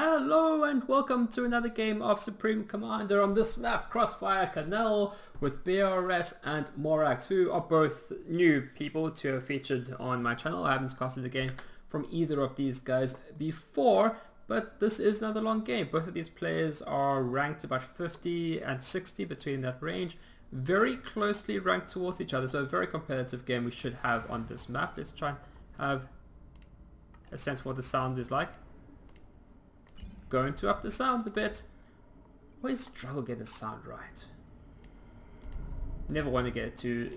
Hello and welcome to another game of Supreme Commander on this map, Crossfire Canal, with BRS and Morax, who are both new people to have featured on my channel. I haven't casted a game from either of these guys before, but this is another long game. Both of these players are ranked about 50 and 60, between that range, very closely ranked towards each other, so a very competitive game we should have on this map. Let's try and have a sense of what the sound is like. Going to up the sound a bit. Always struggle getting the sound right. Never want to get it too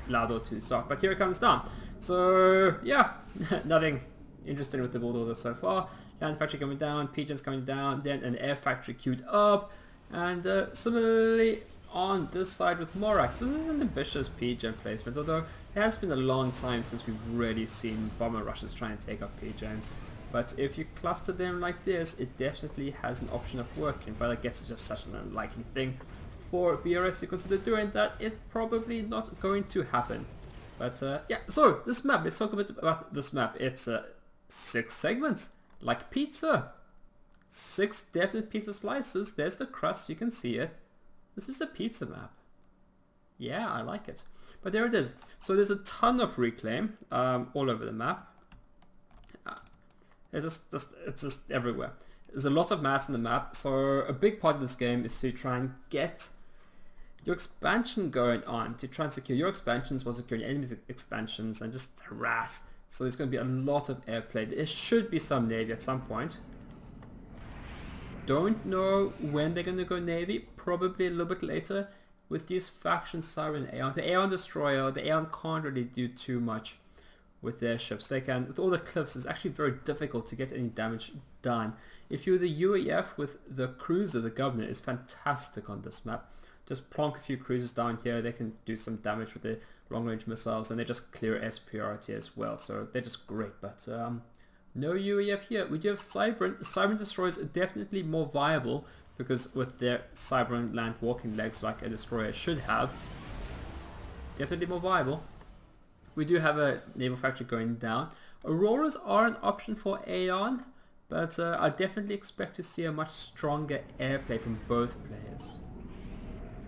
loud or too soft, but here it comes down. So yeah, nothing interesting with the bulldozer so far. Land factory coming down, pigeons coming down, then an air factory queued up, and similarly on this side with Morax. This is an ambitious pigeon placement, although it has been a long time since we've really seen bomber rushes trying to take up pigeons. But if you cluster them like this, it definitely has an option of working. But I guess it's just such an unlikely thing for BRS to consider doing that. It's probably not going to happen. But yeah, so this map, let's talk a bit about this map. It's 6 segments, like pizza. 6 definite pizza slices. There's the crust, you can see it. This is the pizza map. Yeah, I like it. But there it is. So there's a ton of reclaim all over the map. It's just everywhere. There's a lot of mass in the map, so a big part of this game is to try and get your expansion going on, to try and secure your expansions while securing enemies' expansions and just harass. So there's going to be a lot of airplay. There should be some navy at some point. Don't know when they're going to go navy, probably a little bit later. With these factions, Siren and Aeon. The Aeon Destroyer, the Aeon can't really do too much with their ships. They can, with all the cliffs, it's actually very difficult to get any damage done. If you're the UAF with the cruiser, the Governor is fantastic on this map. Just plonk a few cruisers down here, they can do some damage with their long range missiles, and they just clear SPRT as well, so they're just great. But no UAF here. We do have Cybran. Cybran destroyers are definitely more viable, because with their Cybran land walking legs like a destroyer should have, definitely more viable. We do have a naval factory going down. Auroras are an option for Aeon, but I definitely expect to see a much stronger airplay from both players.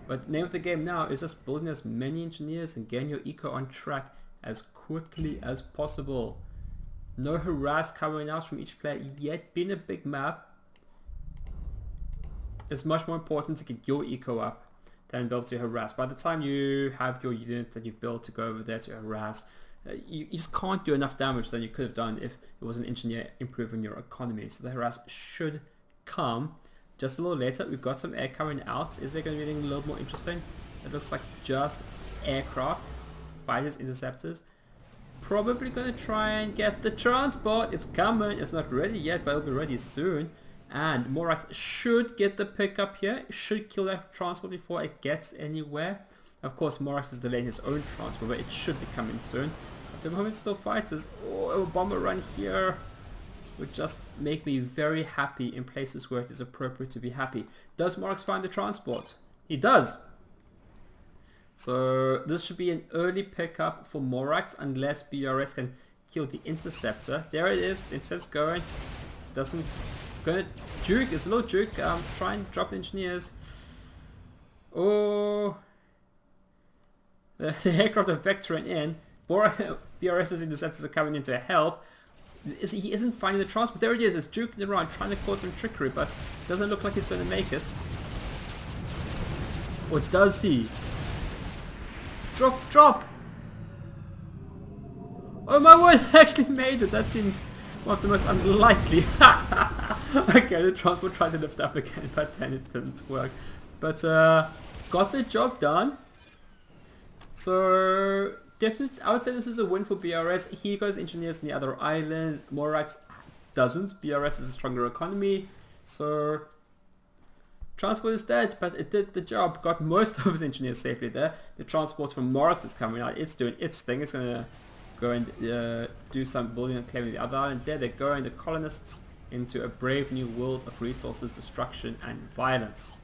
But the name of the game now is just building as many engineers and getting your eco on track as quickly as possible. No harass coming out from each player yet. Being a big map, it's much more important to get your eco up than be able to harass. By the time you have your unit that you've built to go over there to harass, you just can't do enough damage than you could have done if it was an engineer improving your economy. So the harass should come just a little later. We've got some air coming out. Is there going to be anything a little more interesting? It looks like just aircraft, fighters, interceptors. Probably going to try and get the transport. It's coming. It's not ready yet, but it'll be ready soon. And Morax should get the pickup here, should kill that transport before it gets anywhere. Of course, Morax is delaying his own transport, but it should be coming soon. At the moment, still fighters. Oh, a bomber run here would just make me very happy in places where it is appropriate to be happy. Does Morax find the transport? He does. So this should be an early pickup for Morax, unless BRS can kill the interceptor. There it is. The interceptor's going. Doesn't. Gonna juke, it's a little juke. Try and drop the engineers. Oh, the aircraft are vectoring in. BRS's interceptors are coming in to help. He isn't finding the transport. There it is. It's juking around, trying to cause some trickery, but doesn't look like he's going to make it. Or does he? Drop! Oh my word! Actually made it. That seems one of the most unlikely. Okay, the transport tried to lift up again, but then it didn't work. But got the job done. So definitely, I would say this is a win for BRS. He goes engineers on the other island. Morax doesn't. BRS is a stronger economy. So transport is dead, but it did the job. Got most of his engineers safely there. The transport from Morax is coming out. It's doing its thing. It's going to go and do some building and claiming the other island. There they're going. The colonists into a brave new world of resources, destruction and violence.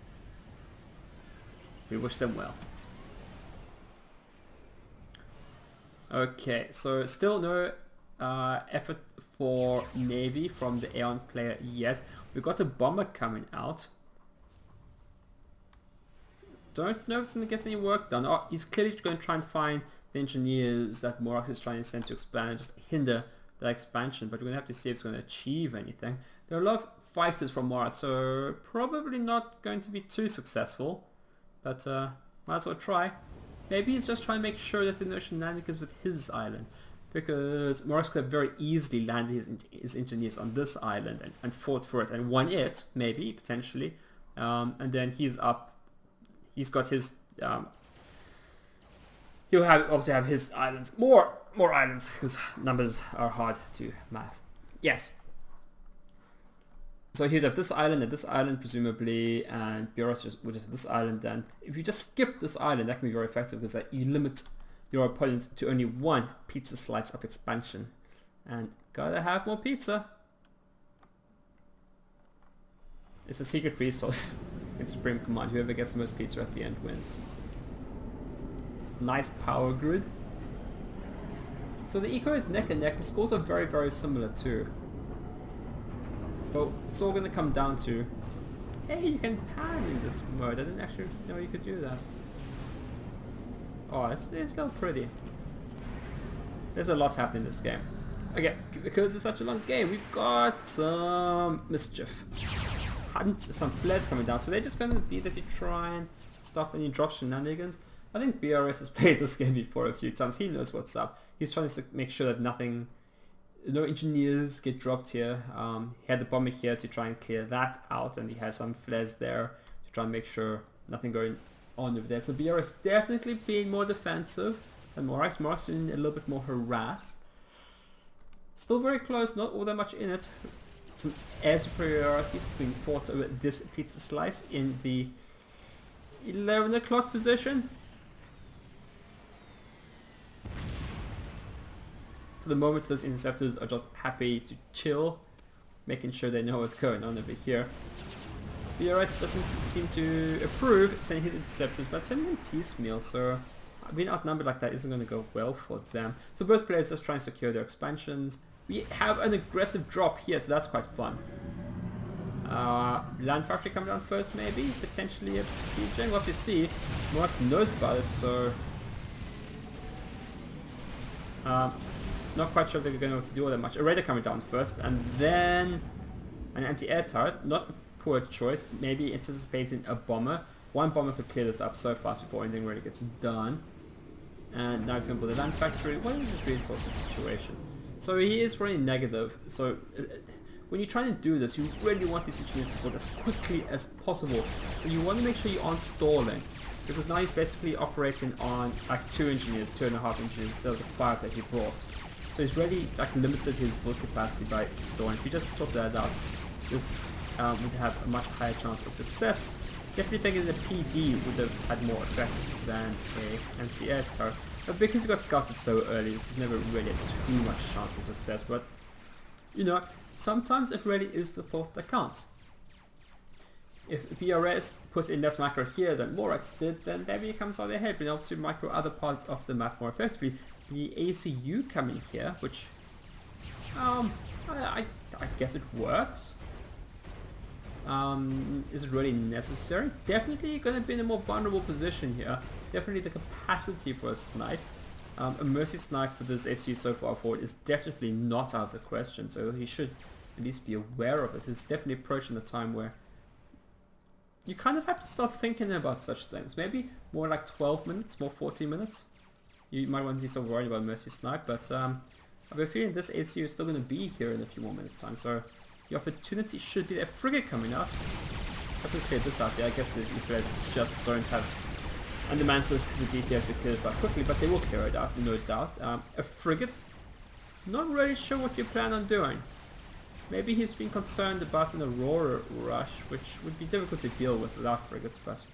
We wish them well. Okay, so still no effort for Navy from the Aeon player yet. We've got a bomber coming out. Don't know if it's going to get any work done. Oh, he's clearly going to try and find the engineers that Morax is trying to send to expand and just hinder that expansion, but we're going to have to see if it's going to achieve anything. There are a lot of fighters from Morax, so probably not going to be too successful, but might as well try. Maybe he's just trying to make sure that there are no shenanigans with his island, because Morax could have very easily landed his engineers on this island and fought for it and won it, maybe, potentially, and then he's up, he's got his, he'll obviously have his islands, more islands, because numbers are hard to math. Yes. So he'd have this island and this island presumably, and Boros would just have this island. Then if you just skip this island, that can be very effective because you limit your opponent to only one pizza slice of expansion. And gotta have more pizza. It's a secret resource. It's Supreme Command. Whoever gets the most pizza at the end wins. Nice power grid. So the eco is neck and neck. The scores are very, very similar too. Well, it's all going to come down to, hey, you can pan in this mode. I didn't actually know you could do that. Oh, it's still pretty. There's a lot happening in this game. Okay, because it's such a long game, we've got some mischief. Some flares coming down, so they're just going to be there to try and stop any drop shenanigans. I think BRS has played this game before a few times. He knows what's up. He's trying to make sure that no engineers get dropped here. He had the bomber here to try and clear that out, and he has some flares there to try and make sure nothing going on over there. So BRS definitely being more defensive than Morax. Morax doing a little bit more harass. Still very close, not all that much in it. Some air superiority being fought over this pizza slice in the 11 o'clock position. For the moment, those interceptors are just happy to chill, making sure they know what's going on over here. BRS doesn't seem to approve sending his interceptors, but sending them piecemeal, so being outnumbered like that isn't going to go well for them. So both players just try and secure their expansions. We have an aggressive drop here, so that's quite fun. Land factory coming down first, maybe? Potentially a PJ. We'll have to see. Morax knows about it, so... not quite sure if they're going to be able to do all that much. A radar coming down first, and then an anti-air turret. Not a poor choice. Maybe anticipating a bomber. One bomber could clear this up so fast before anything really gets done. And now he's going to build a land factory. What is this resources situation? So he is running negative. So when you're trying to do this, you really want these engineers to build as quickly as possible. So you want to make sure you aren't stalling. Because now he's basically operating on like 2 engineers, 2.5 engineers instead of the 5 that he brought. So he's really like limited his build capacity by stalling. If you just sort that out, this would have a much higher chance of success. Definitely thinking the PD would have had more effect than a anti-air turret. But because he got scouted so early, this is never really too much chance of success. But you know, sometimes it really is the thought that counts. If BRS puts in less macro here than Morax did, then maybe it comes out ahead, being able to micro other parts of the map more effectively. The ACU coming here, which I guess it works. Is it really necessary? Definitely going to be in a more vulnerable position here. Definitely the capacity for a snipe. A mercy snipe with this ACU so far forward is definitely not out of the question, so he should at least be aware of it. He's definitely approaching the time where you kind of have to start thinking about such things. Maybe more like 12 minutes, more 14 minutes. You might want to start worrying about mercy snipe, but I have a feeling this ACU is still going to be here in a few more minutes time, so the opportunity should be there. Frigate coming out. Let's clear this out there. I guess the players just don't have undermancers the DPS to clear this out quickly, but they will clear it out, no doubt. A frigate. Not really sure what you plan on doing. Maybe he's been concerned about an Aurora rush, which would be difficult to deal with without frigates, but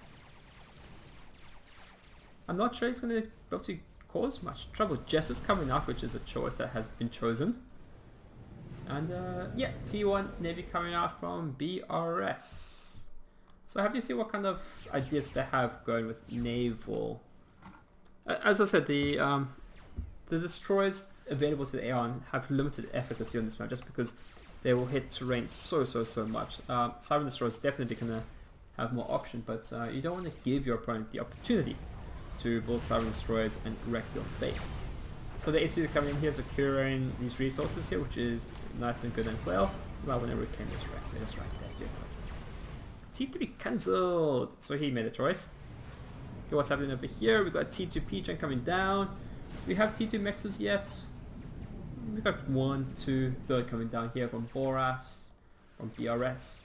I'm not sure he's going to be able to cause much trouble. Jess is coming out, which is a choice that has been chosen. And yeah, T1 Navy coming out from BRS. So have you seen what kind of ideas they have going with naval? As I said, the destroyers available to the Aeon have limited efficacy on this map just because they will hit terrain so much. Siren Destroyer is definitely going to have more options, but you don't want to give your opponent the opportunity to build Siren Destroyers and wreck your face. So the AC coming in here, securing these resources here, which is nice and good and well. You might want to reclaim this Rex. That's right, that's good. T3 cancelled! So he made a choice. Okay, what's happening over here? We've got T2 P-Gen coming down. Do we have T2 Mexes yet? We've got 1, 2, 3 coming down here from Morax, from BRS.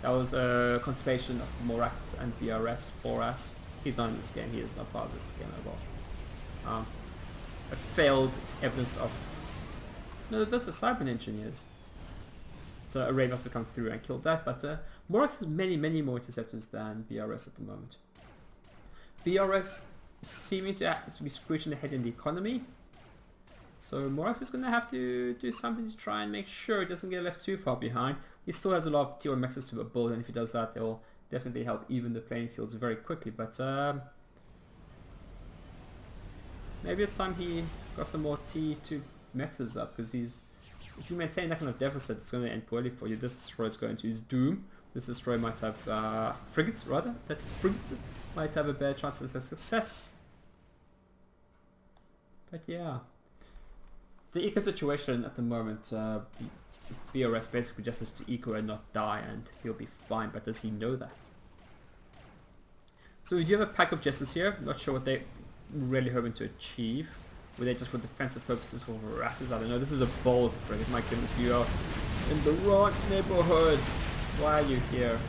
That was a conflation of Morax and BRS. Boras. He's not in this game. He is not part of this game at all. A failed evidence of... No, that's the Cyber Engineers. So a raid must have come through and killed that, but Morax has many more interceptors than BRS at the moment. BRS is seeming to be screeching ahead in the economy. So Morax is going to have to do something to try and make sure it doesn't get left too far behind. He still has a lot of T1 mexes to build, and if he does that, they'll definitely help even the playing fields very quickly. But maybe it's time he got some more T2 mexes up, because if you maintain that kind of deficit, it's going to end poorly for you. This destroyer is going to his doom. This destroyer might have frigate, rather. That frigate might have a better chance of success. But yeah. The eco situation at the moment, BRS basically just has to eco and not die, and he'll be fine, but does he know that? So we do have a pack of Jesters here. Not sure what they're really hoping to achieve. Were they just for defensive purposes, for harasses? I don't know. This is a bold frigate. My goodness, you are in the wrong neighborhood. Why are you here?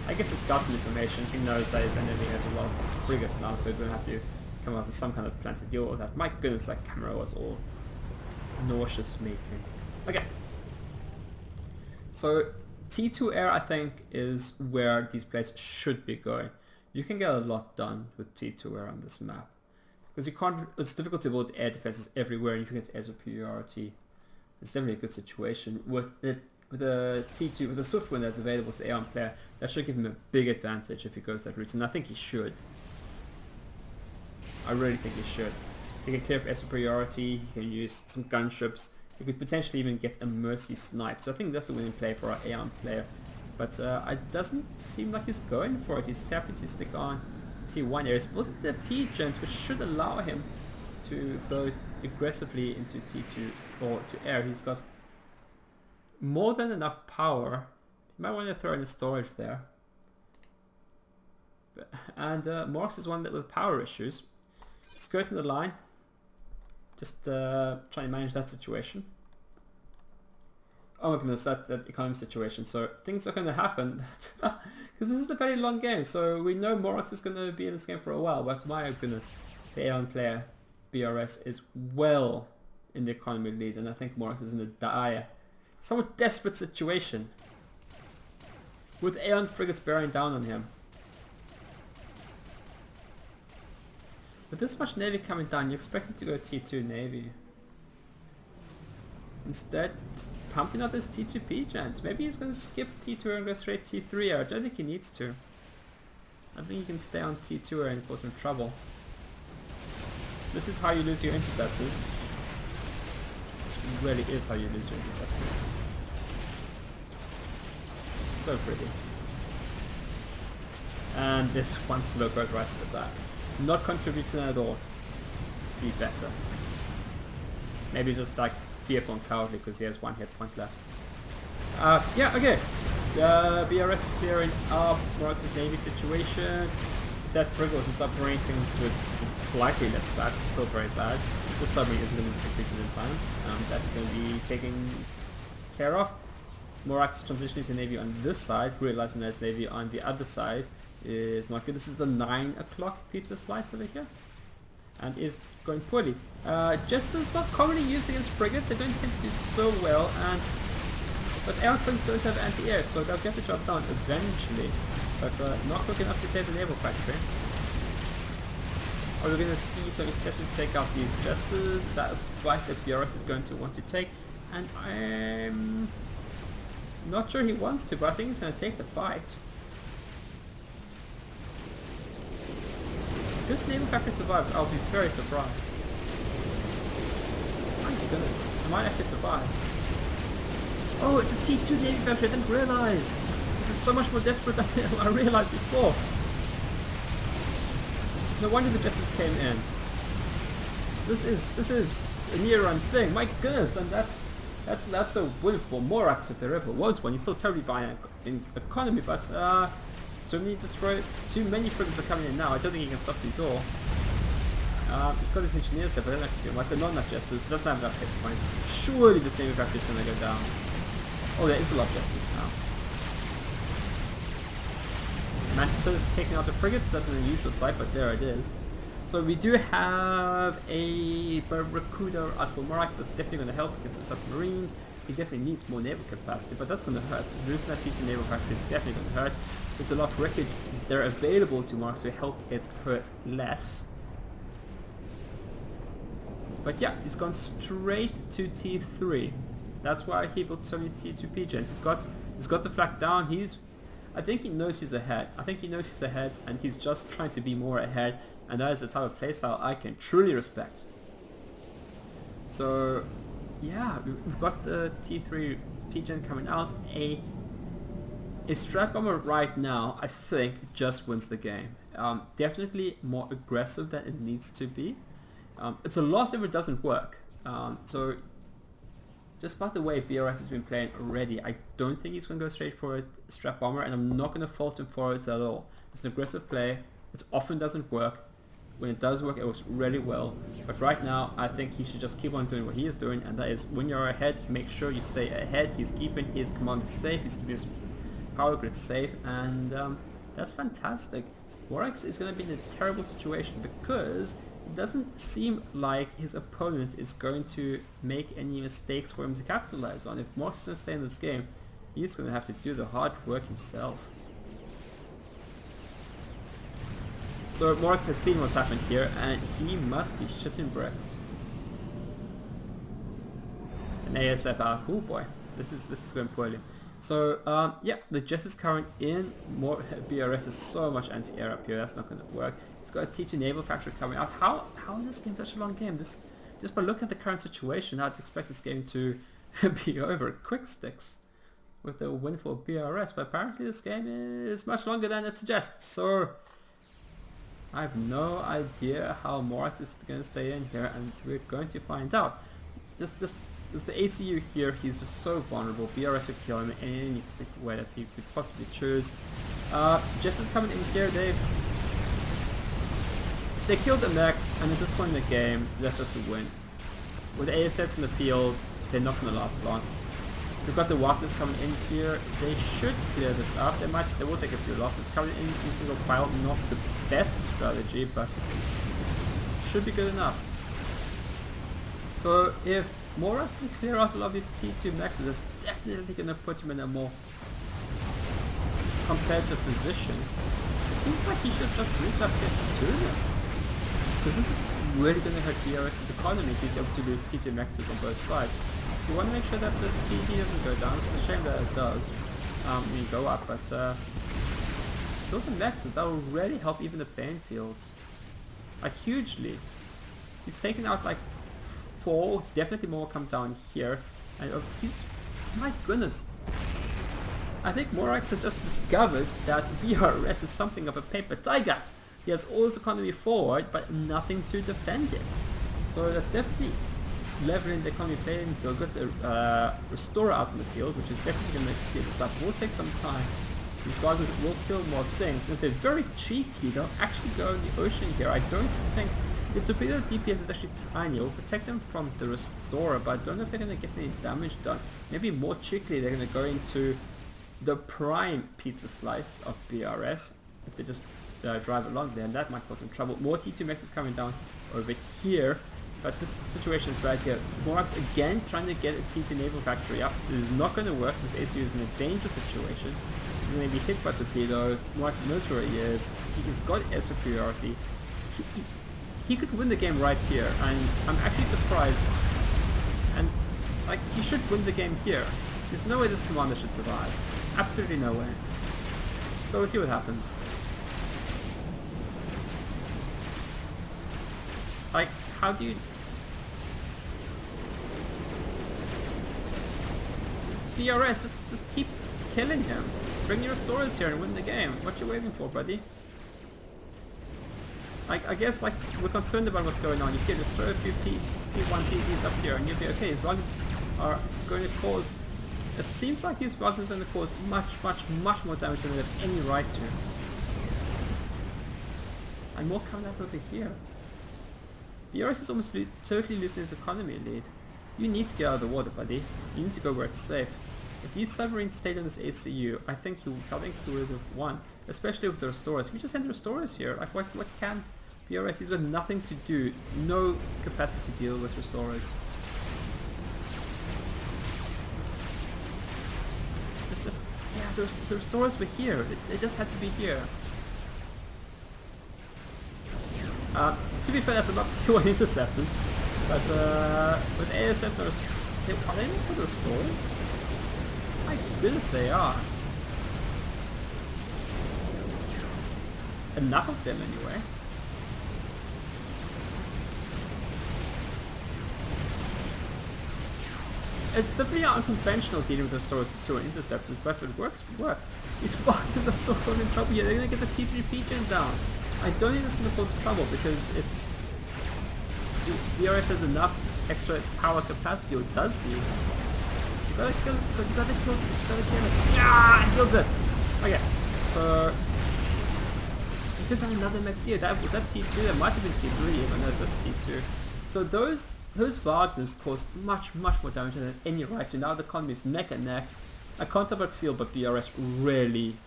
I guess it's got some information. He knows that his enemy has a lot of frigates now, so he's going to have to come up with some kind of plan to deal with that. My goodness, that camera was all nauseous making. Okay. So T2 air, I think, is where these players should be going. You can get a lot done with T2 air on this map. Because you can't, it's difficult to build air defenses everywhere, and if you get air superiority, it's definitely a good situation. With the T2, with the swift wind that's available to the Aeon player, that should give him a big advantage if he goes that route, and I think he should. I really think he should. He can clear up air superiority, he can use some gunships, he could potentially even get a mercy snipe, so I think that's a winning play for our Aeon player. But it doesn't seem like he's going for it. He's happy to stick on T1 air. He's building the P-gens, which should allow him to go aggressively into T2 or to air. He's got more than enough power. You might want to throw in a storage there. And Morax is one that with power issues. Skirting the line. Just trying to manage that situation. Oh my goodness, that economy situation. So things are going to happen. Because this is a very long game. So we know Morax is going to be in this game for a while. But my goodness, the Aeon player, BRS, is well in the economy lead. And I think Morax is in a dire, somewhat desperate situation. With Aeon frigates bearing down on him. With this much Navy coming down, you expect him to go T2 Navy. Instead, just pumping out those T2 P-gens. Maybe he's going to skip T2 and go straight T3 air. I don't think he needs to. I think he can stay on T2 air and cause some trouble. This is how you lose your interceptors. This really is how you lose your interceptors. So pretty. And this one slow boat right at the back. Not contributing at all. Be better. Maybe just like fearful and cowardly because he has one hit point left. Yeah, okay. BRS is clearing up Morax's Navy situation. That frigate was a submarine, things with slightly less bad, but still very bad. The submarine isn't going to be completed in time. That's going to be taken care of. Morax transitioning to Navy on this side, realizing there's Navy on the other side is not good. This is the 9 o'clock pizza slice over here. And is going poorly. Jester's not commonly used against frigates, they don't tend to do so well, but Aeon frigates don't have anti-air, so they'll get the job done eventually. But not quick enough to save the naval factory. Are we going to see some exceptions to take out these Jesters? Is that a fight that BRS is going to want to take? And I'm not sure he wants to, but I think he's going to take the fight. If this naval factory survives, I'll be very surprised. goodness, I might actually survive. Oh, it's a T2 Navy factory, I didn't realize. This is so much more desperate than I realized before. No wonder the Justice came in. This is a near-run thing, my goodness, and that's a win for Morax if there ever was one. He's still terribly behind in economy, but too many frigates are coming in now. I don't think he can stop these all. He's got his engineers there, but they're not going to do much. They're not enough Jesters, doesn't have enough hit points. Surely this Navy factory is going to go down. Oh, there is a lot of Jesters now. Mantis is taking out the frigates, that's an unusual sight, but there it is. So we do have a Barracuda out for Morax. That's definitely going to help against the submarines. He definitely needs more naval capacity, but that's going to hurt. Losing that T2 naval factory is definitely going to hurt. There's a lot of wreckage there available to Morax to help it hurt less. But yeah, he's gone straight to T3. That's why he built so many T2 gens. He's got the flag down. I think he knows he's ahead. And he's just trying to be more ahead. And that is the type of playstyle I can truly respect. So yeah, we've got the T3 P-Gen coming out. A strat bomber right now, I think, just wins the game. Definitely more aggressive than it needs to be. It's a loss if it doesn't work. So just by the way BRS has been playing already, I don't think he's going to go straight for a strat bomber, and I'm not going to fault him for it at all. It's an aggressive play. It often doesn't work. When it does work, it works really well. But right now, I think he should just keep on doing what he is doing, and that is when you're ahead, make sure you stay ahead. He's keeping his command safe, he's keeping his power grid safe, and that's fantastic. Morax is going to be in a terrible situation because it doesn't seem like his opponent is going to make any mistakes for him to capitalize on. If Morax is going to stay in this game, he's going to have to do the hard work himself. So Morax has seen what's happened here, and he must be shitting bricks. An ASF out. Oh boy, this is going poorly. So yeah, the Jess is current in. More BRS is so much anti-air up here. That's not going to work. He's got a T2 naval factory coming out. How is this game such a long game? Just by looking at the current situation, I'd expect this game to be over quick sticks with the win for BRS. But apparently this game is much longer than it suggests. So I have no idea how Morax is going to stay in here, and we're going to find out. Just with the ACU here, he's just so vulnerable. BRS would kill him in any way that he could possibly choose. Jess is coming in here. They killed the mechs, and at this point in the game, that's just a win. With the ASFs in the field, they're not going to last long. We've got the Walkers coming in here. They should clear this up. They will take a few losses. Coming in single file, not the best strategy, but should be good enough. So if Morax can clear out a lot of these T2 mechs, it's definitely going to put him in a more competitive position. It seems like he should just reach up here sooner, because this is really going to hurt DRS's economy if he's able to lose T2 mechs on both sides. You want to make sure that the PD doesn't go down. It's a shame that it does when you go up, but just kill the mechs. That will really help even the playing fields, like hugely. He's taken out like 4, definitely more come down here, and my goodness. I think Morax has just discovered that BRS is something of a paper tiger. He has all his economy forward, but nothing to defend it. So that's definitely leveling the economy playing field. Got a Restorer out in the field, which is definitely going to clear this up. It will take some time. These Walkers will kill more things. If they're very cheeky, they'll actually go in the ocean here. I don't think the torpedo DPS is actually tiny. It will protect them from the Restorer, but I don't know if they're going to get any damage done. Maybe more cheekily, they're going to go into the prime pizza slice of BRS if they just drive along there, and that might cause some trouble. More T2 mechs is coming down over here, but this situation is bad here. Morax again trying to get a T2 naval factory up. This is not going to work. This ACU is in a dangerous situation. He's going to be hit by torpedoes. Morax knows where he is. He's got air superiority. He could win the game right here, and I'm actually surprised. And like, he should win the game here. There's no way this commander should survive. Absolutely no way. So we'll see what happens. Like, how do you... BRS, just keep killing him. Bring your restorers here and win the game. What you waiting for, buddy? I guess like we're concerned about what's going on. You can just throw a few P1 PTs up here and you'll be okay. These Wagners are going to cause... It seems like these Wagners are going to cause much more damage than they have any right to. And more coming up over here. BRS is almost totally losing his economy lead. You need to get out of the water, buddy. You need to go where it's safe. If these submarines stayed in this ACU, I think you would have won. Especially with the restorers. If you just send the restorers here, like what can BRS? He's got nothing to do, no capacity to deal with restorers. Yeah, the restorers were here. They just had to be here. To be fair, that's about T1 interceptors, but with ASS, are they not the restorers? My goodness, they are. Enough of them, anyway. It's definitely unconventional dealing with restorers with T1 interceptors, but if it works, it works. These fuckers are still in trouble here. They're gonna get the T3P gen down. I don't think it's going to cause trouble because it's... BRS has enough extra power capacity, or does need. You gotta kill it, you gotta kill it. Yeah, it kills it! Okay, so... It took down another mech here. Was that T2? That might have been T3 even though it's just T2. So those Wagners caused much more damage than any right to. Now the economy is neck and neck. I can't help but feel, but BRS really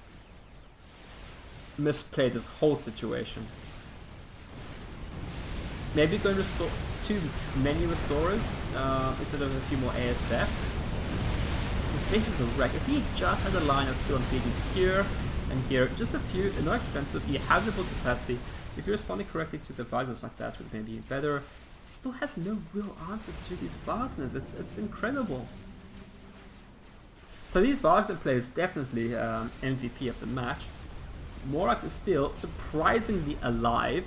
misplayed this whole situation. Maybe going to restore too many restorers instead of a few more ASFs. This base is a wreck. If he just had a line of 2 PDs here and here, just a few, they're not expensive, he has the build capacity. If you're responding correctly to the Wagners like that, would maybe be better. He still has no real answer to these Wagners. It's incredible. So these Wagner players definitely MVP of the match. Morax is still surprisingly alive.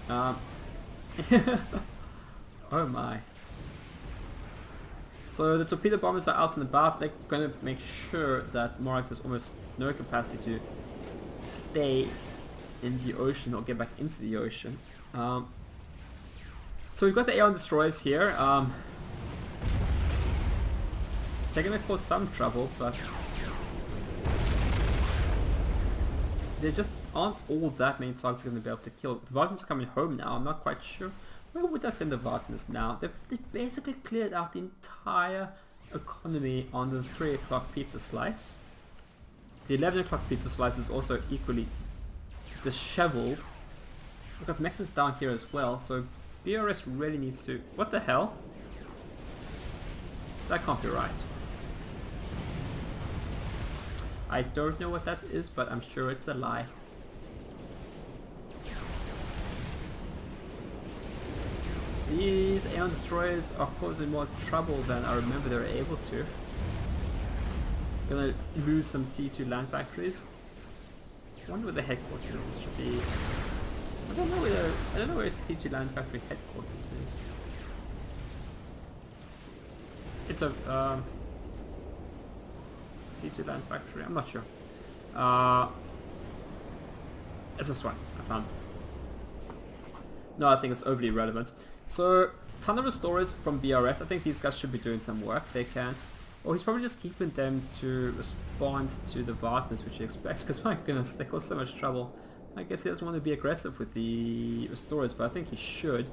Oh my. So the torpedo bombers are out and about. They're going to make sure that Morax has almost no capacity to stay in the ocean or get back into the ocean. So we've got the Aeon destroyers here. They're going to cause some trouble, but there just aren't all that many targets going to be able to kill. The Wagners are coming home now. I'm not quite sure. Where would I send the Wagners now? They've basically cleared out the entire economy on the 3 o'clock pizza slice. The 11 o'clock pizza slice is also equally disheveled. We've got Nexus down here as well, so BRS really needs to... What the hell? That can't be right. I don't know what that is, but I'm sure it's a lie. These Aeon destroyers are causing more trouble than I remember they were able to. Gonna lose some T2 land factories. I wonder where the headquarters is. This should be... I don't know where his T2 land factory headquarters is. It's a T2 land factory. I'm not sure. It's this one. I found it. No, I think it's overly relevant. So, ton of restorers from BRS. I think these guys should be doing some work. They can. Or he's probably just keeping them to respond to the Wagners, which he expects. Because my goodness, they cause so much trouble. I guess he doesn't want to be aggressive with the restorers, but I think he should.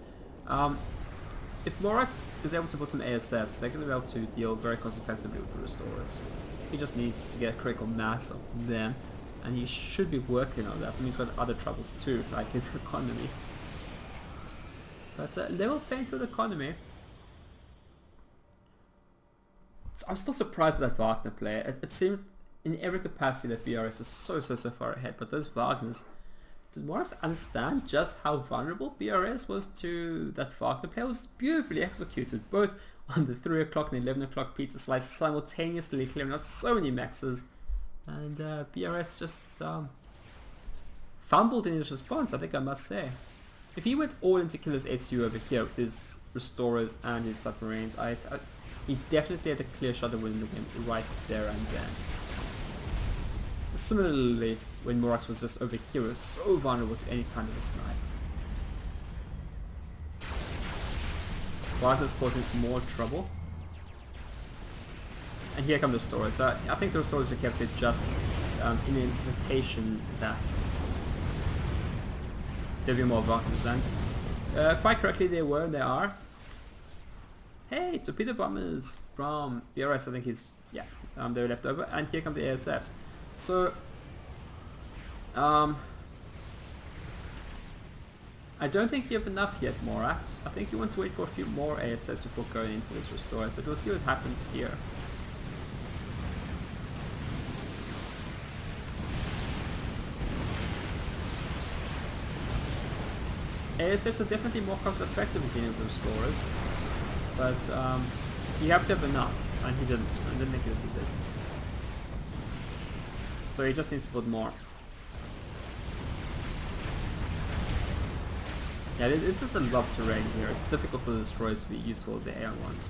If Morax is able to put some ASFs, they're going to be able to deal very cost effectively with the restorers. He just needs to get a critical mass of them, and he should be working on that. And he's got other troubles too, like his economy. But level playing field economy. I'm still surprised with that Wagner player. It seemed in every capacity that BRS is so far ahead, but those Wagners... Did Morax understand just how vulnerable BRS was to that Wagner player? It was beautifully executed, both on the 3 o'clock and 11 o'clock pizza slice, simultaneously clearing out so many maxes. And BRS just fumbled in his response, I think I must say. If he went all into kill his SU over here with his restorers and his submarines, he definitely had a clear shot of winning the game right there and then. Similarly, when Morax was just over here, he was so vulnerable to any kind of a snipe. Wagner's causing more trouble. And here come the stories. So I think the stories were kept it just in anticipation that there'd be more Wagners, and quite correctly they were, they are. Hey, torpedo bombers from BRS, I think he's, yeah, they're left over, and here come the ASFs. So, I don't think you have enough yet, Morax. I think you want to wait for a few more ASFs before going into this restore, so we'll see what happens here. ASFs are definitely more cost effective in dealing with restorers, but you have to have enough, and he didn't. I didn't think he did. So he just needs to put more. Yeah, it's just a rough terrain here. It's difficult for the destroyers to be useful, the Aeon ones.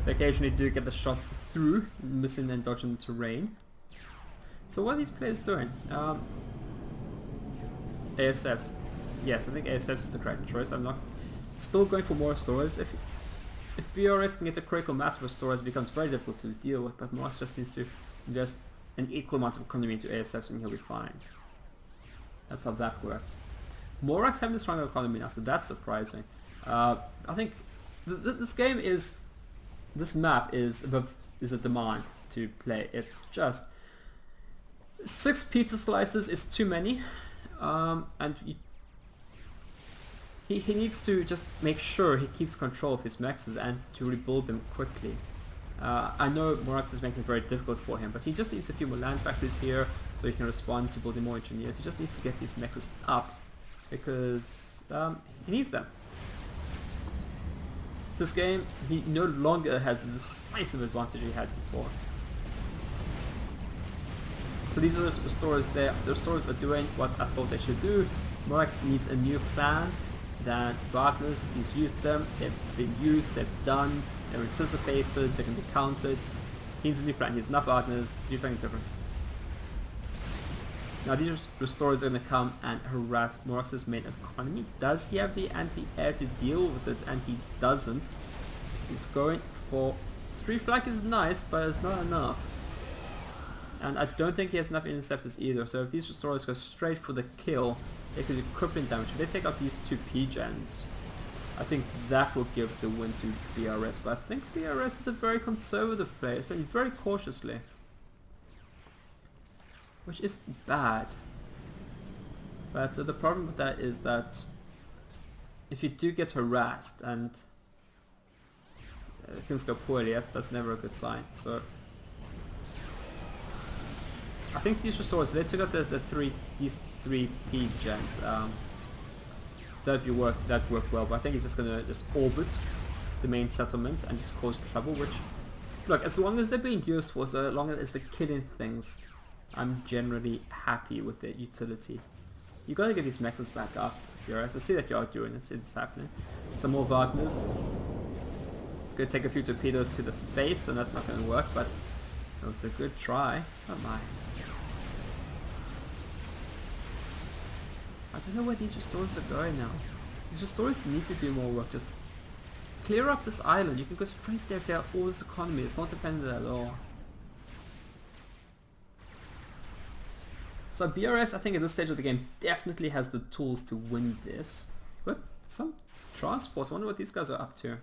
They occasionally do get the shots through, missing and dodging the terrain. So what are these players doing? ASFs. Yes, I think ASFs is the correct choice. I'm not still going for more restorers. If BRS can get a critical mass of restorers, it becomes very difficult to deal with, but Morax just needs to invest an equal amount of economy into ASFs and he'll be fine. That's how that works. Morax having a stronger economy now, so that's surprising. I think this game is, this map is a demand to play. It's just 6 pizza slices is too many, and he needs to just make sure he keeps control of his maxes and to rebuild them quickly. I know Morax is making it very difficult for him, but he just needs a few more land factories here so he can respond to building more engineers. He just needs to get these maxes up because he needs them. This game, he no longer has the decisive advantage he had before. So these are the restorers there. The restorers are doing what I thought they should do. Morax needs a new plan than Wagner's. He's used them, they've been used, they're done, they're anticipated, they can be countered. He needs a new plan, he needs enough Wagner's, do something different. Now these restorers are going to come and harass Morax's main economy. Does he have the anti-air to deal with it? And he doesn't. He's going for 3 flak is nice, but it's not enough. And I don't think he has enough interceptors either, so if these restorers go straight for the kill, they could do crippling damage. If they take out these 2 P-gens, I think that will give the win to BRS, but I think BRS is a very conservative player. It's playing very cautiously, which is bad. But the problem with that is that if you do get harassed and things go poorly, that's never a good sign. So I think these restorers, they took out these 3 P-gens. That worked well, but I think he's just gonna orbit the main settlement and just cause trouble. Which, look, as long as they're being useful, as long as they're killing things, I'm generally happy with their utility. You gotta get these maxes back up, BRS. I see that you are doing it. It's happening. Some more Wagners. Gonna take a few torpedoes to the face, and that's not gonna work, but it was a good try. Oh my. I don't know where these restorers are going now. These restorers need to do more work. Just clear up this island. You can go straight there to all this economy. It's not defended at all. So BRS, I think at this stage of the game, definitely has the tools to win this. But some transports, I wonder what these guys are up to.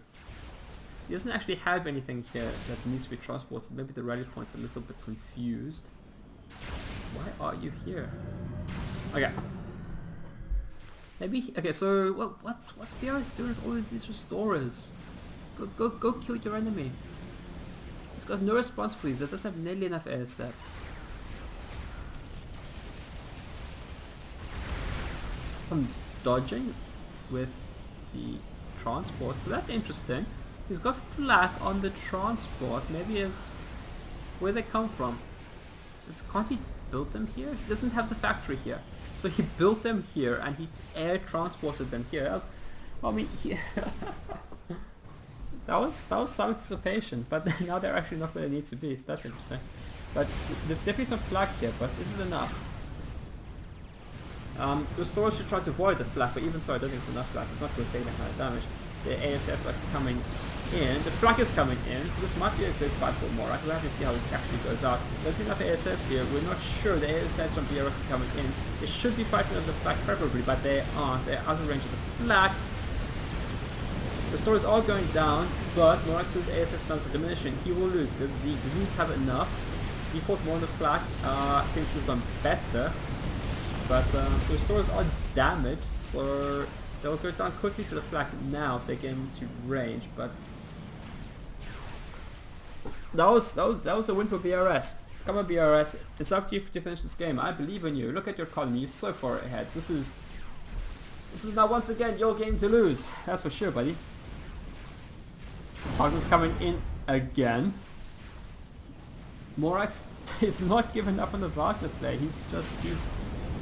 He doesn't actually have anything here that needs to be transported. Maybe the rally point's a little bit confused. Why are you here? Okay. Maybe, okay, so what's BRS doing with all of these restorers? Go kill your enemy. He's got no response for these. That doesn't have nearly enough ASFs. Some dodging with the transport, so that's interesting. He's got flak on the transport. Maybe as where they come from. Can't he build them here? He doesn't have the factory here. So he built them here and he air transported them here. I mean, That was some anticipation, but now they're actually not where they need to be, so that's interesting. But there's definitely some flak here, but is it enough? The stores should try to avoid the flak, but even so I don't think it's enough flak. It's not going to take that kind of damage. The ASFs are coming in, the flak is coming in, so this might be a good fight for Morax. We'll have to see how this actually goes out. There's enough ASFs here, we're not sure. The ASFs from BRX are coming in. They should be fighting over the flak preferably, but they aren't. They're out of range of the flak. The stores are going down, but Morax's ASF numbers are diminishing. He will lose. The Leeds have enough. He fought more on the flak. Things would have gone better. But the stores are damaged, so they'll go down quickly to the flak now if they get into range. But that was a win for BRS. Come on, BRS. It's up to you to finish this game. I believe in you. Look at your economy. You're so far ahead. This is now once again your game to lose. That's for sure, buddy. Wagner's coming in again. Morax is not giving up on the Wagner play.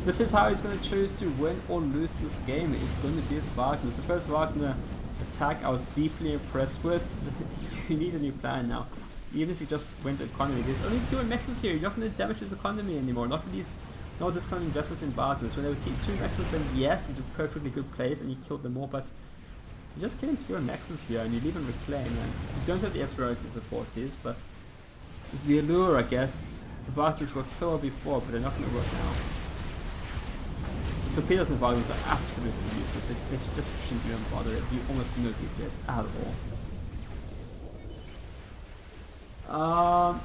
This is how he's going to choose to win or lose this game. It's going to be with Wagner. It's the first Wagner attack I was deeply impressed with. You need a new plan now. Even if you just went to economy, there's only 2 Mexes here. You're not going to damage his economy anymore. Not this kind of investment in Wagners. When they were 2 Mexes, then yes, these were perfectly good plays and you killed them all, but you're just killing 2 Mexes here and you leave them reclaim. And you don't have the Esrarok to support these, but it's the allure, I guess. The Wagners worked so well before, but they're not going to work now. Torpedoes and Wagners are absolutely useless. They just shouldn't even bother. They do almost no DPS at all.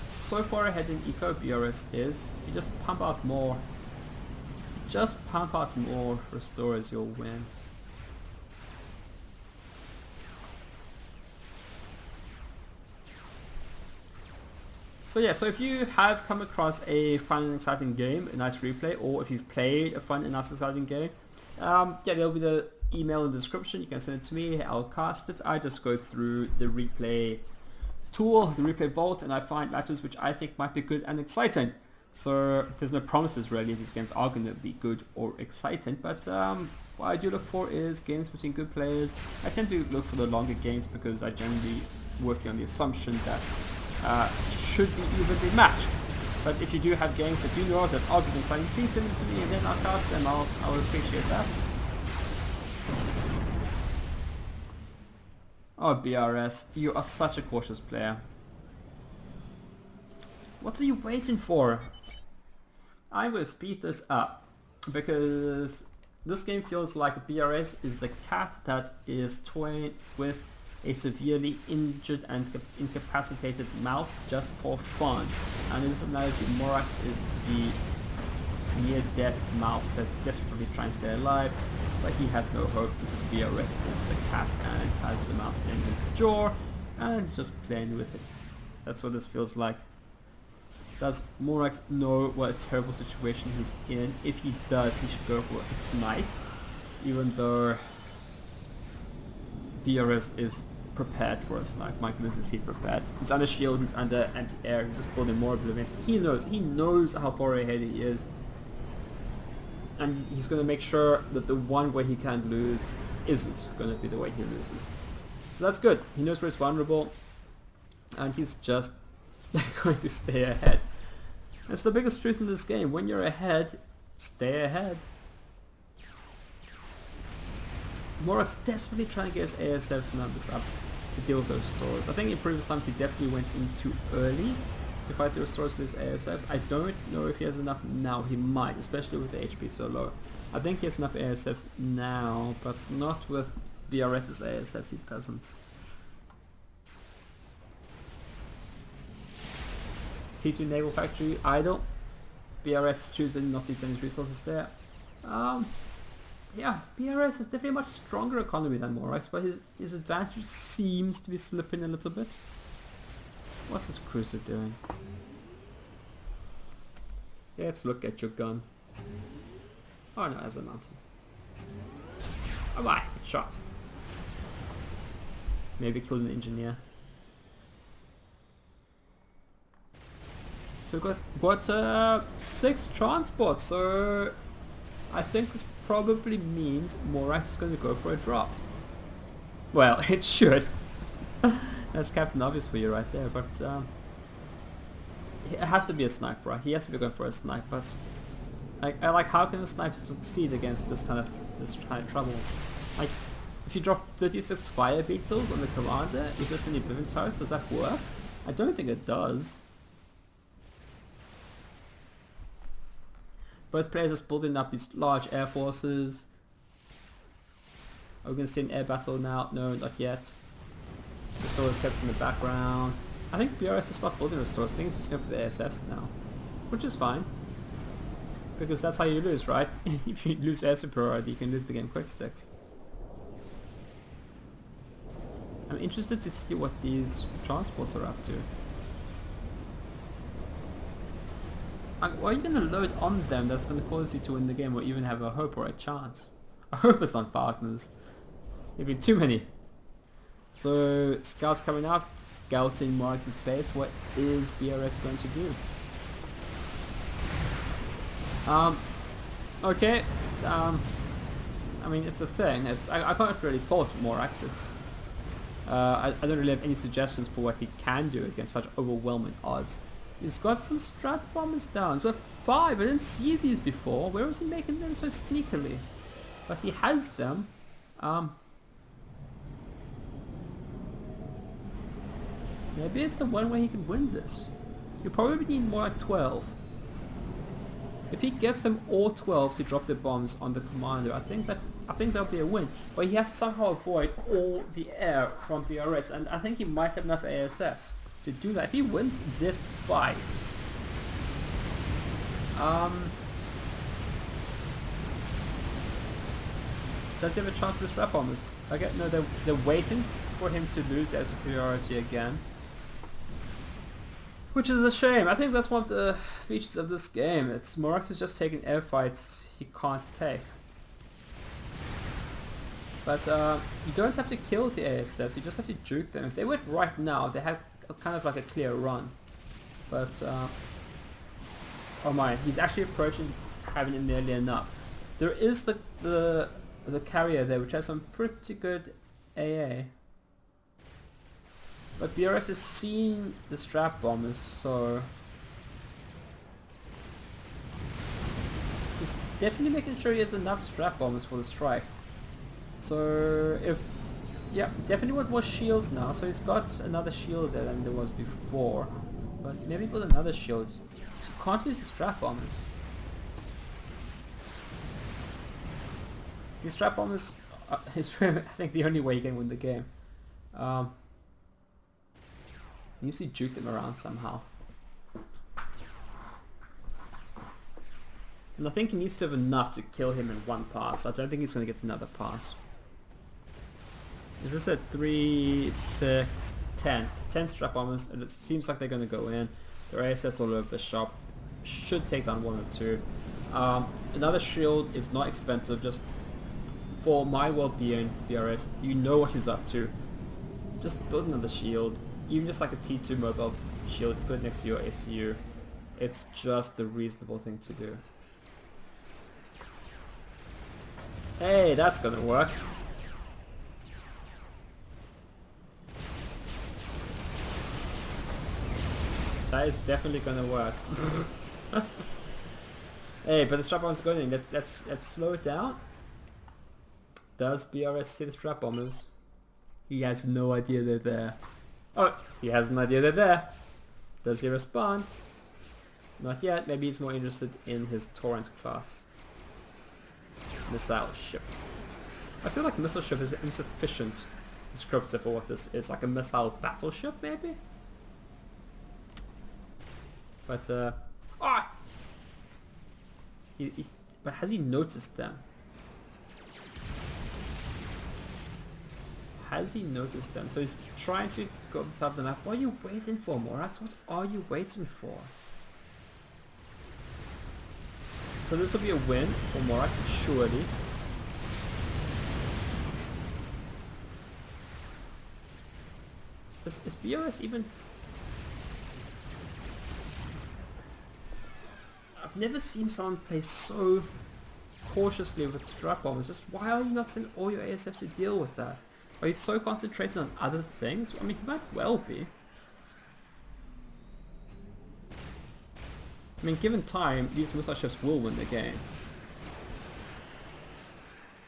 So far ahead in Eco BRS is, if you just pump out more restorers, you'll win. So yeah, so if you have come across a fun and exciting game, a nice replay, or if you've played a fun and nice exciting game, yeah, there'll be the email in the description. You can send it to me, I'll cast it. I just go through the replay tool, the replay vault, and I find matches which I think might be good and exciting. So there's no promises really these games are going to be good or exciting, but what I do look for is games between good players. I tend to look for the longer games because I generally work on the assumption that should be evenly matched. But if you do have games that you know that are good and exciting, please send them to me and then I'll cast them. I would appreciate that. Oh, BRS, you are such a cautious player. What are you waiting for? I will speed this up because this game feels like BRS is the cat that is toying with a severely injured and incapacitated mouse just for fun. And in this analogy, Morax is the near-death mouse that's desperately trying to stay alive, but he has no hope because BRS is the cat and has the mouse in his jaw and he's just playing with it. That's what this feels like. Does Morax know what a terrible situation he's in? If he does, he should go for a snipe, even though BRS is prepared for a snipe. My goodness, is he prepared? He's under shield, he's under anti-air, he's just building more oblivions. He knows how far ahead he is. And he's going to make sure that the one way he can't lose isn't going to be the way he loses. So that's good. He knows where it's vulnerable. And he's just going to stay ahead. That's the biggest truth in this game. When you're ahead, stay ahead. Morax desperately trying to get his ASF's numbers up to deal with those stores. I think in previous times he definitely went in too early to fight the stores with his ASFs. I don't know if he has enough now. He might, especially with the HP so low. I think he has enough ASFs now, but not with BRS's ASFs. He doesn't. T2 Naval Factory idle. BRS choosing not to send his resources there. Yeah, BRS is definitely a much stronger economy than Morax, but his advantage seems to be slipping a little bit. What's this cruiser doing? Yeah, let's look at your gun. Oh no, as a mountain. Oh my, good shot. Maybe killed an engineer. So we've got 6 transports, so I think this probably means Morax is going to go for a drop. Well, it should. That's Captain Obvious for you right there, but it has to be a sniper, right? He has to be going for a snipe, but I like, how can a sniper succeed against this kind of trouble? Like, if you drop 36 fire beetles on the commander with this many living turrets, does that work? I don't think it does. Both players are building up these large air forces. Are we going to see an air battle now? No, not yet. Restorers kept in the background. I think BRS has stopped building restorers. I think it's just going for the ASFs now, which is fine. Because that's how you lose, right? If you lose air superiority, you can lose the game quick sticks. I'm interested to see what these transports are up to. Why are you going to load on them that's going to cause you to win the game or even have a hope or a chance? I hope it's not partners. There'd be too many. So, scouts coming out, scouting Morax's base. What is BRS going to do? Okay. I mean, it's a thing. I can't really fault Morax. I don't really have any suggestions for what he can do against such overwhelming odds. He's got some strat bombers down. So 5. I didn't see these before. Where was he making them so sneakily? But he has them. Maybe it's the one way he can win this. You probably need more like 12. If he gets them all 12 to drop the bombs on the commander, I think that'll be a win. But he has to somehow avoid all the air from BRS, and I think he might have enough ASFs to do that. If he wins this fight, does he have a chance with the strat bombers? Okay, no, they're waiting for him to lose air superiority again, which is a shame. I think that's one of the features of this game. It's Morax is just taking air fights he can't take. But you don't have to kill the ASFs, you just have to juke them. If they went right now, they have kind of like a clear run. But, oh my, he's actually approaching having it nearly enough. There is the carrier there, which has some pretty good AA. But BRS is seeing the strap bombers, so he's definitely making sure he has enough strap bombers for the strike. So yeah, definitely want more shields now. So he's got another shield there than there was before, but maybe with another shield. So you can't use the strap bombers. These strap bombers is I think the only way you can win the game. He needs to juke them around somehow. And I think he needs to have enough to kill him in one pass. I don't think he's going to get another pass. Is this at 3, 6, 10? 10 strap bombers, and it seems like they're going to go in. There are ASS all over the shop. Should take down 1 or 2. Another shield is not expensive, just for my well-being, BRS. You know what he's up to. Just build another shield. Even just like a T2 mobile shield, put it next to your ACU. It's just the reasonable thing to do. Hey, that's gonna work. That is definitely gonna work. Hey, but the strap bombers are going in. Let's slow it down. Does BRS see the strap bombers? He has no idea they're there. Oh, he has an idea they're there. Does he respond? Not yet. Maybe he's more interested in his Torrent class missile ship. I feel like missile ship is insufficient descriptor for what this is. Like a missile battleship, maybe? But, but has he noticed them? Has he noticed them? So he's trying to go this up the map. What are you waiting for, Morax? What are you waiting for? So this will be a win for Morax, surely. Is BRS even... I've never seen someone play so cautiously with strap bombers. Just why are you not sending all your ASFs to deal with that? Are you so concentrated on other things? I mean, he might well be. I mean, given time, these missile ships will win the game.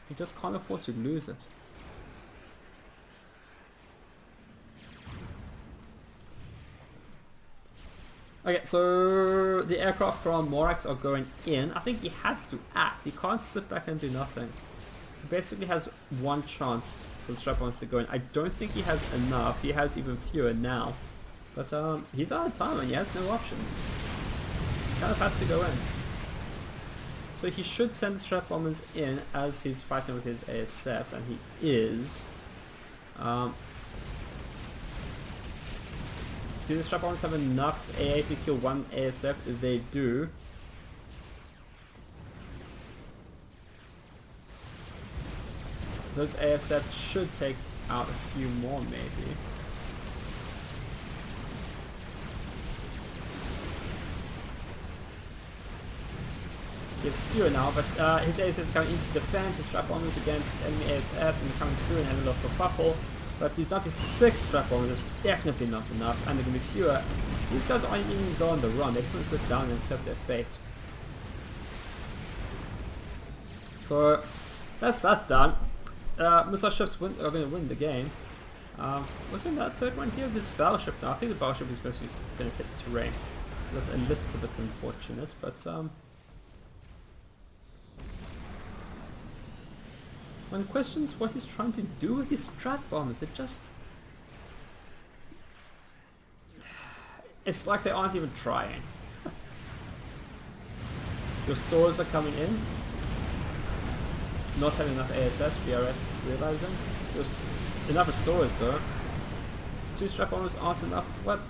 He just can't afford to lose it. Okay, so the aircraft from Morax are going in. I think he has to act. He can't sit back and do nothing. He basically has one chance for the strap-ons to go in. I don't think he has enough. He has even fewer now. But he's out of time and he has no options. He kind of has to go in. So he should send the strap bombers in as he's fighting with his ASFs, and he is. Do the strap bombers have enough AA to kill one ASF? They do. Those ASFs should take out a few more, maybe. He has fewer now, but his ASFs are coming in to defend his strap bombers against enemy ASFs, and they're coming through and having a lot of kerfuffle. But he's down to 6 strap bombers. That's definitely not enough, and they're going to be fewer. These guys aren't even going to go on the run. They just want to sit down and accept their fate. So that's that done. Missile ships are going to win the game. Was there that third one here? This battleship now. I think the battleship is basically going to hit the terrain. So that's a little bit unfortunate, but one questions what he's trying to do with his strat bombers. It just... It's like they aren't even trying. Your stores are coming in. Not having enough ASS, BRS realizing. There's enough stores though. 2 strap bombers aren't enough. What?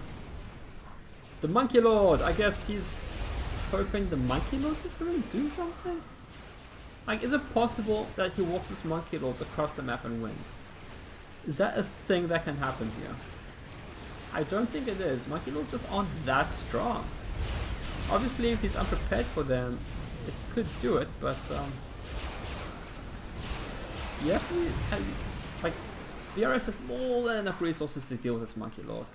The Monkey Lord! I guess he's hoping the Monkey Lord is going to do something? Like, is it possible that he walks this Monkey Lord across the map and wins? Is that a thing that can happen here? I don't think it is. Monkey Lords just aren't that strong. Obviously, if he's unprepared for them, it could do it, but yeah, like, BRS has more than enough resources to deal with this Monkey Lord.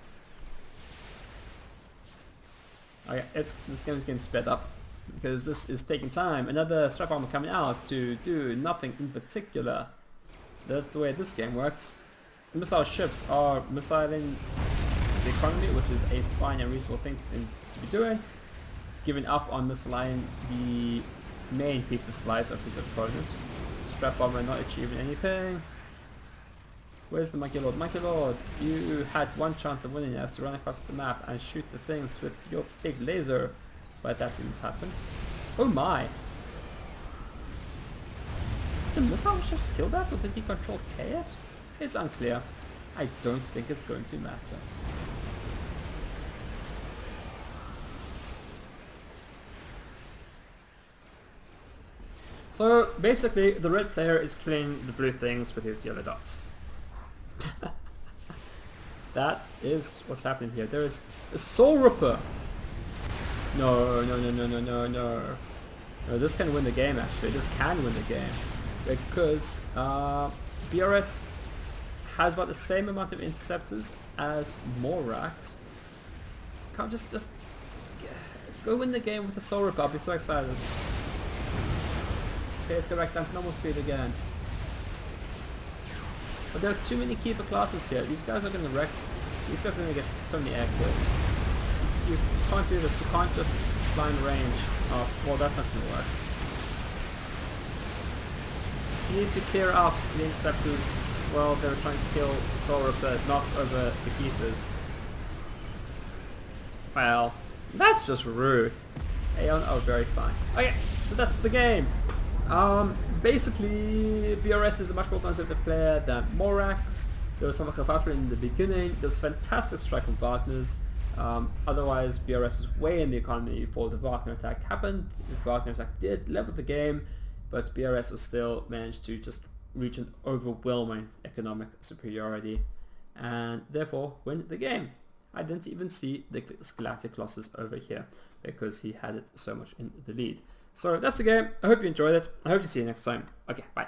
Okay, this game is getting sped up, because this is taking time. Another strap bomber coming out to do nothing in particular. That's the way this game works. The missile ships are missiling the economy, which is a fine and reasonable thing to be doing. Giving up on missiling the main pizza supplies of his opponent. Strap bomber not achieving anything. Where's the Monkey Lord? Monkey Lord, you had one chance of winning as to run across the map and shoot the things with your big laser. But that didn't happen. Oh my! Did the missile ships kill that, or did he control K it? It's unclear. I don't think it's going to matter. So basically, the red player is killing the blue things with his yellow dots. That is what's happening here. There is a Soul Ripper! No, no, no, no, no, no, no. No, this can win the game actually. This can win the game. Because BRS has about the same amount of interceptors as Morax. Can't just go win the game with the Soul Ripper. I'll be so excited. Okay, let's go back down to normal speed again. But there are too many Kiefer classes here. These guys are going to wreck. These guys are going to get so many air kills. You can't do this. You can't just fly in range. Oh, well, that's not going to work. You need to clear out the interceptors while they're trying to kill Soul Ripper, not over the Kiefers. Well, that's just rude. Aeon, oh, very fine. Okay, so that's the game. Basically, BRS is a much more conservative player than Morax. There was some kerfuffle in the beginning. There was fantastic strike from Wagner's. Otherwise, BRS was way in the economy before the Wagner attack happened. The Wagner attack did level the game, but BRS was still managed to just reach an overwhelming economic superiority and therefore win the game. I didn't even see the Galactic losses over here because he had it so much in the lead. So that's the game. I hope you enjoyed it. I hope to see you next time. Okay, bye.